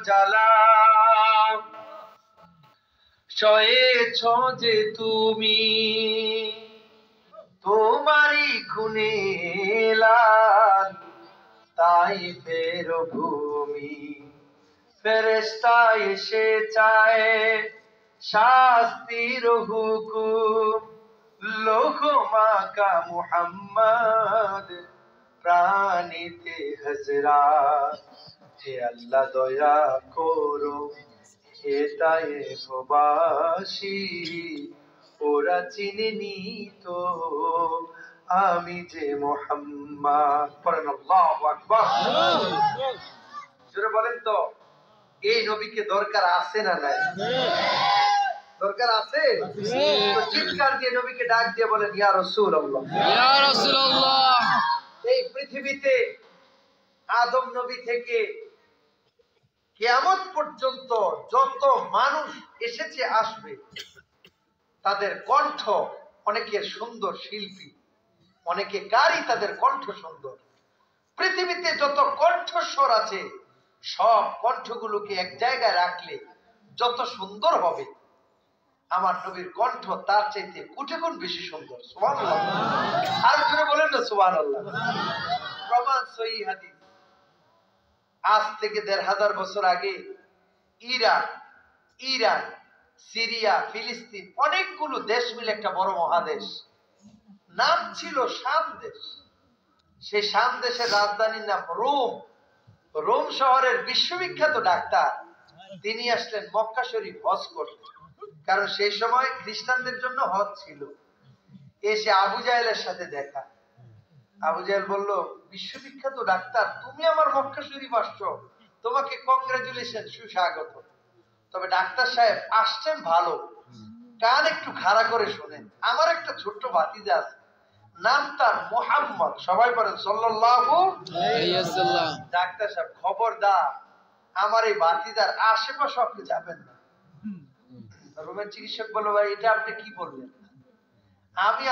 জ্বালা সয়েছ যে তুমি, তোমারই খুনে লাল তাইফের ভূমি। ফেরেশতা এসে চায় শাস্তির হুকুম, লৌহ মাকা মুহাম্মদ প্রাণীতে হযরত। হে আল্লাহ দয়া করো হে তায়েফবাসী, ওরা চিনেনি তো আমি যে মুহাম্মদ। পড়েন আল্লাহু আকবার। জোরে বলেন তো, এই নবীকে দরকার আছে না নাই? দরকার আছে? তো চিৎকার দিয়ে নবীকে ডাক দিয়ে বলেন ইয়া রাসূলুল্লাহ, ইয়া রাসূলুল্লাহ। এই পৃথিবীতে আদম নবী থেকে কিয়ামত পর্যন্ত যত মানুষ এসেছে আসবে, তাদের কণ্ঠ, অনেকের সুন্দর শিল্পী, অনেকে গারি, তাদের কণ্ঠ সুন্দর। পৃথিবীতে যত কণ্ঠস্বর আছে সব কণ্ঠগুলোকে এক জায়গায় রাখলে যত সুন্দর হবে, আমার নবীর কণ্ঠ তার চাইতে কোটি গুণ বেশি সুন্দর। সুবহানাল্লাহ। আর জোরে বলেন না সুবহানাল্লাহ। প্রমাণ সহিহ হাদিস। আজ থেকে ১৫০০ বছর আগে ইরান, সিরিয়া, ফিলিস্তিন, অনেকগুলো দেশ মিলে একটা বড় মহাদেশ, নাম ছিল শাম দেশ। সেই শাম দেশের রাজধানীর নাম রোম। রোম শহরের বিশ্ববিখ্যাত ডাক্তার তিনি আসলেন মক্কা শরীফ হজ করতে, কারণ সেই সময় খ্রিস্টানদের জন্য হজ ছিল। এসে আবু জাহেলের সাথে দেখা। আবু জাহেল বলল, বিশ্ববিখ্যাত ডাক্তার তুমি আমার মক্কা শরীফ আসছো, তোমাকে কংগ্রাচুলেশন, সুস্বাগত। তবে ডাক্তার সাহেব আসছেন ভালো, কান একটু খাড়া করে শোনেন। আমার একটা ছোট্ট ভাতিজা আছে, নাম তার মুহাম্মদ, সবাই বলেন সাল্লাল্লাহু আলাইহি ওয়াসাল্লাম। ডাক্তার সাহেব খবরদার আমার এই ভাতিজার আশেপাশে আপনি যাবেন না। রোমের চিকিৎসক বলল, ভাই এটা আপনি কি বললেন? আমি